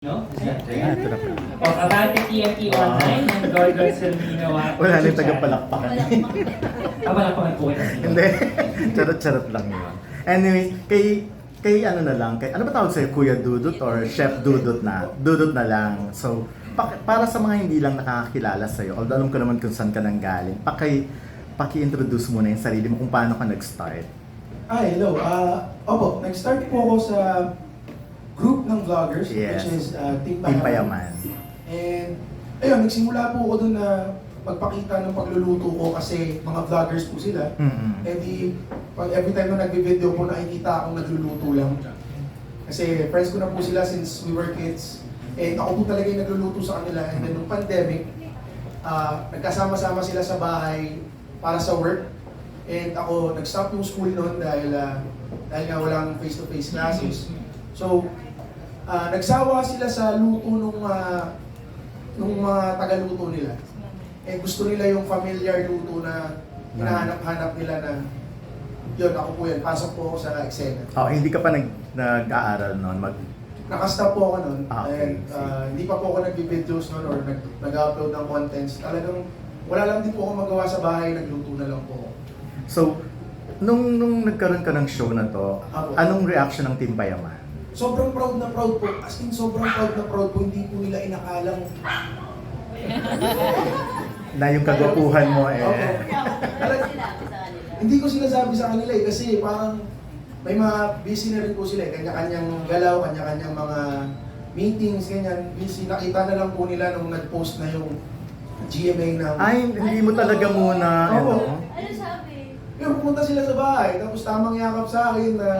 No? Ito na pala. O, Abante TMT Online ng Gorgon Sermino. Wala nang tagapalakpakan. Palakpakan po kasi. Hindi. Charot-charot lang yun. Anyway, kay ano na lang, ano ba tawag sa'yo? Kuya Dudut or Chef Dudut na? Dudut na lang. So, para sa mga hindi lang nakakakilala sa'yo, although alam ko naman kung saan ka nang galing, paki-introduce muna yung sarili mo kung paano ka nag-start. Hello. Opo, nag-start po ako sa group ng vloggers, Yes. which is Team Team Payaman. Payaman. And, ayun, nagsimula po ako dun na magpakita ng pagluluto ko kasi mga vloggers po sila. Mm-mm. And every time na nagbe-video po, nakikita akong nagluluto lang. Kasi friends ko na po sila since we were kids. And ako po talaga yung nagluluto sa kanila. And then nung pandemic, nagkasama-sama sila sa bahay para sa work. And ako, nag-stop yung school noon dahil nga walang face-to-face classes. So, nagsawa sila sa luto nung mga tagaluto nila. Eh gusto nila yung familiar luto na hinahanap-hanap nila na yun, ako po yan, pasok po ako sa eksena. Oh, hindi ka pa nag-aaral noon? Nakastop po ako nun, Okay. and hindi pa po ako nag-videos nun or nag-upload ng contents. Talagang wala lang din po ako magawa sa bahay, nagluto na lang po ako. So, nung nagkaroon ka ng show na to, Apo. anong reaction ng Team Payaman? Sobrang proud na proud po, as in sobrang proud na proud po, hindi po nila inakalang Na yung kagwapuhan mo eh. Hindi ko sinasabi sa kanila eh, kasi parang may mga busy na rin po sila eh. Kanya-kanyang galaw, kanya-kanyang mga meetings, ganyan. Busy. Nakita na lang po nila nung nag-post na yung GMA ng... Ay, hindi mo talaga muna, Oo. Ano sabi? Pero pumunta sila sa bahay, tapos tamang yakap sa akin na...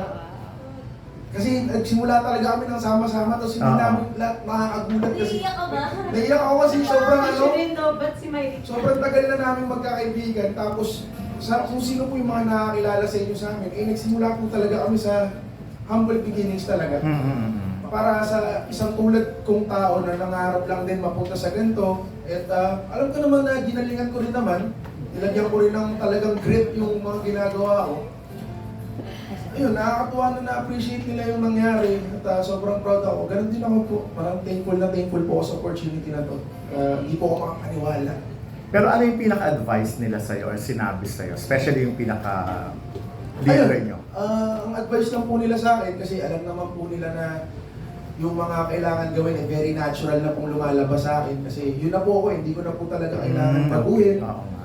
Kasi nagsimula talaga kami ng sama-sama, tapos hindi namin lahat nakakagulat kasi... Naiiyak ka ba? Naiiyak ako kasi sobrang ano... Ba't si Miley? Sobrang tagal na namin magkakaibigan, tapos kung sino po yung mga nakakilala sa inyo sa amin, eh nagsimula po talaga kami sa humble beginnings talaga. Para sa isang tulad kong tao na nangarap lang din mapunta sa ganito, at alam ko naman na ginalingan ko rin naman, nilagyan ko rin ng talagang grit yung mga ginagawa ko. Ayun, nakakatuwa na na-appreciate nila yung nangyari at sobrang proud ako. Ganun din ako po, parang thankful po ako sa opportunity na to. Hindi po ako makakaniwala. Pero ano yung pinaka-advice nila sa'yo or sinabi sa'yo? Especially yung pinaka-leader nyo? Ang advice lang po nila sa akin, kasi alam naman po nila na yung mga kailangan gawin ay very natural na pong lumalabas sa akin. Kasi yun na po ako, hindi ko na po talaga kailangan baguhin. Oo nga.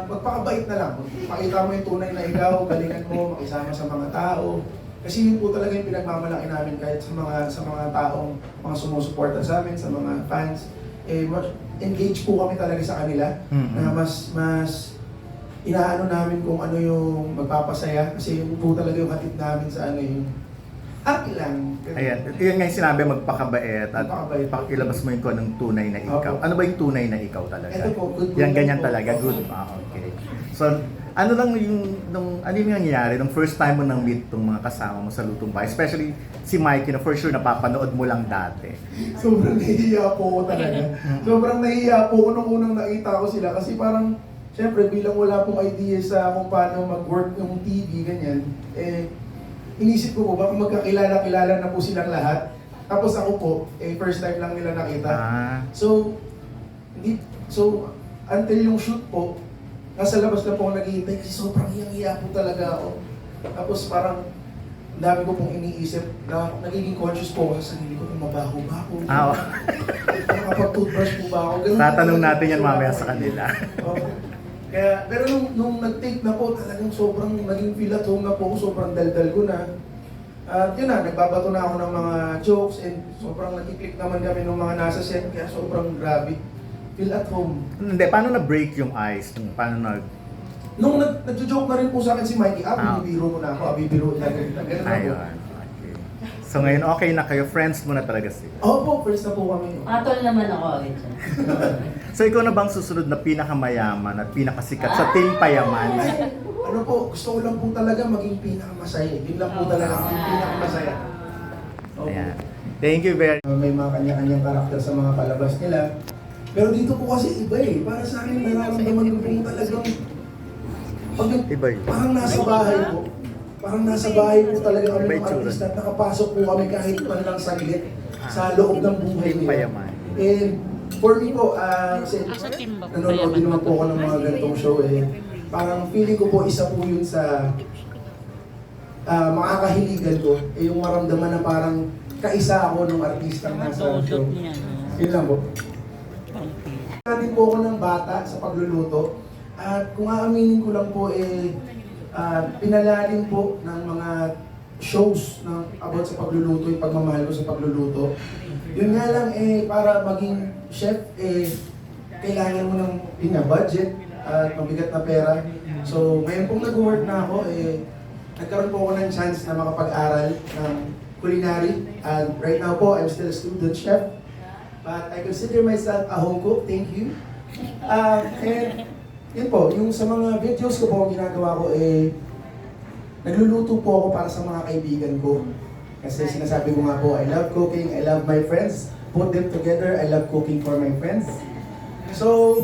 Magpakabait na lang. Pakita mo yung tunay na ikaw, galingan mo, makisama sa mga tao. Kasi yun po talaga yung pinagmamalaki namin kahit sa mga taong mga sumusuporta sa amin, sa mga fans. Engage po kami talaga sa kanila na mas inaano namin kung ano yung magpapasaya kasi yun po talaga yung hatid namin sa ano yung happy lang. Ayan, yun nga yung sinabi, magpakabait at Magpakabait. pakilabas mo yung kung anong tunay na ikaw. Opo. Ano ba yung tunay na ikaw talaga? Ito po, good Yan, lang ganyan po. talaga, good. Okay. So, ano lang ano yung nangyayari nung first time mo nang meet tong mga kasama mo sa Lutong Bahay? Especially si Mikey na for sure napapanood mo lang dati. Sobrang nahihiya po ako talaga. Sobrang nahihiya po ako nung unang nakita ko sila kasi parang, syempre bilang wala pong idea sa kung paano mag-work yung TV, ganyan, inisip ko po, baka magkakilala-kilala na po silang lahat. Tapos ako po, first time lang nila nakita. So, until yung shoot po, nasa labas na po ako naghihintay kasi sobrang hiyang-hiya po talaga ako. Tapos parang, ang dami ko pong iniisip na nagiging conscious po ako sa sarili ko kung mabaho ba ako. Nakapag-toothbrush po ba ako. Ganun Tatanong po talaga natin yan po mamaya ako. sa kanila. Oo. Kaya, pero nung nag-take na po, talagang sobrang naging feel at home na po ako, sobrang daldal ko na. At yun na, nagbabato na ako ng mga jokes and sobrang nag-click naman kami ng mga nasa set, kaya sobrang grabe. Feel at home. Hindi, paano na-break yung ice? Paano Nung nag-joke na rin po sa akin si Mikey, bibiro mo na ako, bibiro na rin. Ganun na po. Ayun, okay. So ngayon, okay na kayo, friends mo na talaga sila. Oo po, first na po kami. Atol naman ako agad siya. So ikaw na bang susunod na pinakamayaman at pinakasikat sa Team Payaman? Ano po, gusto ko lang po talaga maging pinakamasaya. Yun lang po talaga maging pinakamasaya. Opo. Ayan. Thank you very much. May mga kanya-kanyang karakter sa mga palabas nila. Pero dito po kasi iba eh. Para sa akin, nararamdaman ko po talagang Iba yun. parang nasa bahay po. Parang nasa bahay po talaga kami May ng itsura. artista at nakapasok po kami kahit man lang saglit. sa loob ng buhay Team nila. Payaman. And for me po, kasi nanonood din naman po ako ng mga ganitong show parang feeling ko po isa po yun sa makakahiligan ko, yung maramdaman na parang kaisa ako ng artistang nasa show. Yun lang po. Natin po ako ng bata sa pagluluto. At kung aaminin ko lang po, pinalalim po ng mga shows about sa pagluluto, yung pagmamahal ko sa pagluluto. Yun nga lang, para maging chef, kailangan mo ng budget at mabigat na pera. So, ngayon pong nag-work na ako, nagkaroon po ako ng chance na makapag-aral ng culinary. And right now po, I'm still a student chef. But I consider myself a home cook, thank you. And yun po, yung sa mga videos ko po, ginagawa ko nagluluto po ako para sa mga kaibigan ko. Kasi sinasabi ko nga po, I love cooking, I love my friends. Put them together, I love cooking for my friends. So,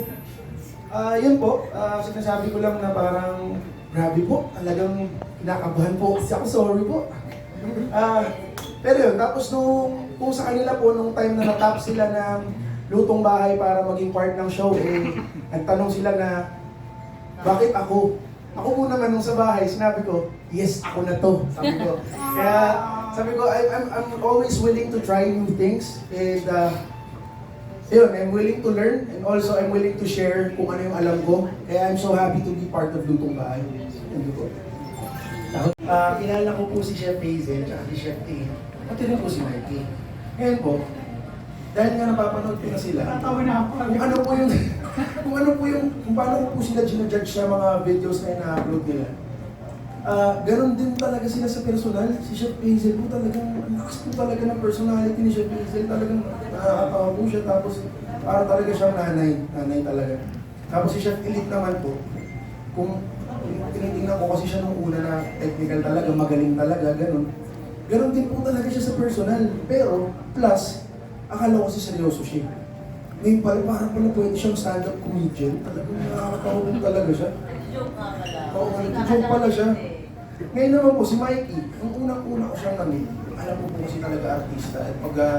yun po, sinasabi ko lang na parang grabe po, talagang kinakabahan po kasi ako, sorry po. Pero yun, tapos kung sa kanila po, nung time na natap sila ng lutong bahay para maging part ng show, nagtanong sila na, bakit ako? Ako po naman nung sa bahay, sinabi ko, yes, ako na to. Sabi ko. Kaya, sabi ko, I'm always willing to try new things. And, yun, I'm willing to learn and also I'm willing to share kung ano yung alam ko. Kaya I'm so happy to be part of Lutong Bahay. Thank you po. Kilala ko po si Chef Hazel at si Chef A. Pati rin po si Mikey. Ngayon po, dahil nga napapanood ko na sila, kung paano ko po sila ginajudge sa mga videos na ina-upload nila. Ganon din talaga sila sa personal. Si Chef Hazel po talagang, ang lakas po talaga ng personality ni Chef Hazel. Talagang nakakatawa po siya, tapos parang talaga siyang nanay talaga. Tapos si Chef Elite naman po, kung tinitingnan ko kasi siya nung una na technical talaga, magaling talaga, ganon. Ganon din po talaga siya sa personal. Pero, plus, akala ko kasi seryoso siya. Ngayon parang pala pwede siyang stand-up comedian. Talagang nakakatawa po talaga siya. Joke nga pala. Oo, nag-joke pala siya. Ngayon naman po, si Mikey, nung unang-una ko siyang namit, alam po kasi talaga artista. At pagka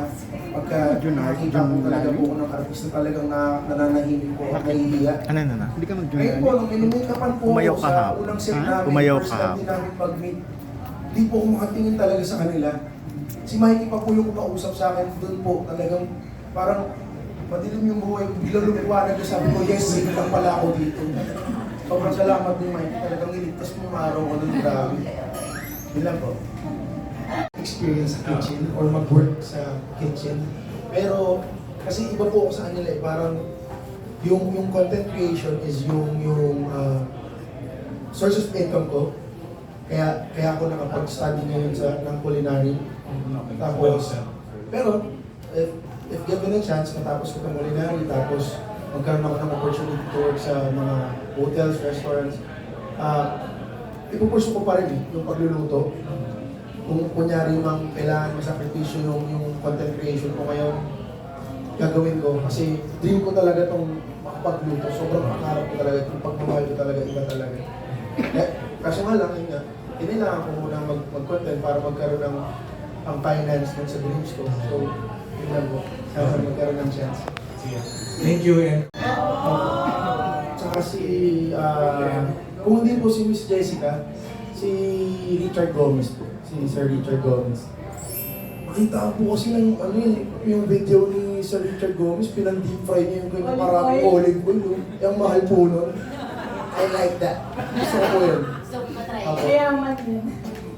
nakita po talaga po ko ng artista, talagang nananahimik po at nahihiya. Ano na? Hindi ka mag-join Ngayon po, nung inimikapan po Umayaw ako ka sa hapon. unang set namin, Umayaw first ka time hapon. din namin pag-meet, di po ako makatingin talaga sa kanila. Si Mikey pa po yung kumausap sa akin, doon po talagang parang madilim yung buhay ko, biglang lumiwanag ko, sabi ko, yes, sino lang pala ako dito. Sobrang salamat din, Mikey, talagang niligtas mo araw ko doon, grabe. Yun lang po. Experience sa kitchen or mag-work sa kitchen. Pero, kasi iba po ako sa kanila parang yung content creation is yung source of income ko. Kaya ako nakapag-study ngayon ng culinary. Tapos, pero, if given a chance, matapos ko ng culinary, tapos magkaroon ako ng opportunity to work sa mga hotels, restaurants, ipupurso ko pa rin yung pagluluto. Kung kunyari yung kailangan masakripisyo yung content creation ko ngayon, gagawin ko. Kasi dream ko talaga itong makapagluto. Sobrang pangarap ko talaga, yung pagmamahal ko talaga, iba talaga. Kaso nga lang, yun nga, kailangan ko muna mag-content para magkaroon ng finance dun sa dreams ko. So, yun lang po. Para magkaroon ng chance. Thank you, and Tsaka kung hindi po si Miss Jessica, si Richard Gomez po. Si Sir Richard Gomez. Makita po kasi ng yung video ni Sir Richard Gomez, pinang-deep fry niya yung kanyang maraming olive oil. Yung mahal po nun. I like that. Gusto ko po yun. So, patry. Ako. Mayaman din.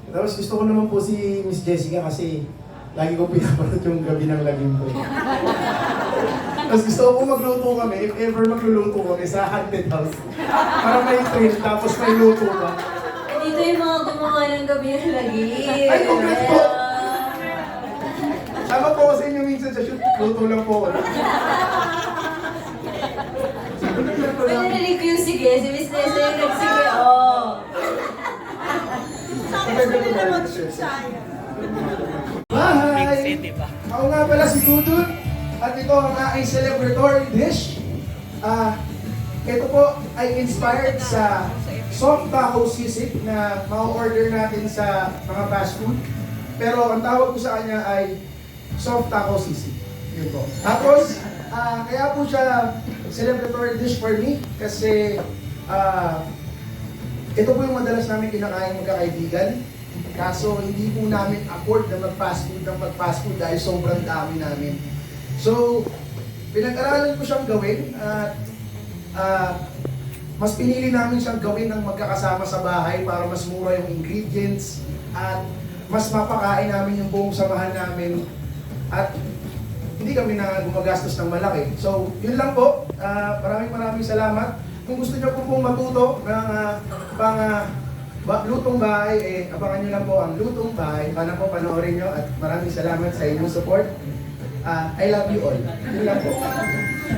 Tapos gusto ko naman po si Miss Jessica kasi lagi ko pinapanood yung gabi ng lagim ko. Tapos gusto ko magluto kami, if ever magluluto kami sa haunted house. Para may thrill, tapos may luto ka. Dito yung mga gumawa ng gabi ng lagi. Ay, congrats po! Sama po ko sa inyo minsan sa shoot, luto lang po ako. May narinig ko yung sige, si Miss Nessa yung nagsige, oh. Hi! Ako nga pala si Dudut at ito ang aking celebratory dish. Ito po ay inspired sa soft taco sisig na ma-order natin sa mga fast food. Pero ang tawag ko sa kanya ay soft taco sisig. Yun po. Tapos, kaya po siya celebratory dish for me kasi ito po yung madalas namin kinakain magkakaibigan. Kaso hindi po namin afford na mag-fast food ng mag-fast food dahil sobrang dami namin. So, pinag-aralan ko siyang gawin at mas pinili namin siyang gawin ng magkakasama sa bahay para mas mura yung ingredients at mas mapakain namin yung buong samahan namin at hindi kami na gumagastos ng malaki. So, yun lang po. Maraming salamat. Kung gusto niyo po pong matuto ng lutong bahay, abangan niyo lang po ang lutong bahay. Sana po panoorin niyo at maraming salamat sa inyong support. I love you all. Yun lang po.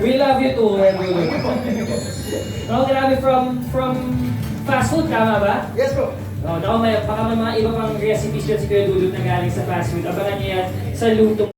We love you too, Henry. No, grabe from fast food, tama ba? Yes po. Oh, baka may mga iba pang recipes dyan si Kuya Dudut na galing sa fast food. Abangan niyo yan sa luto.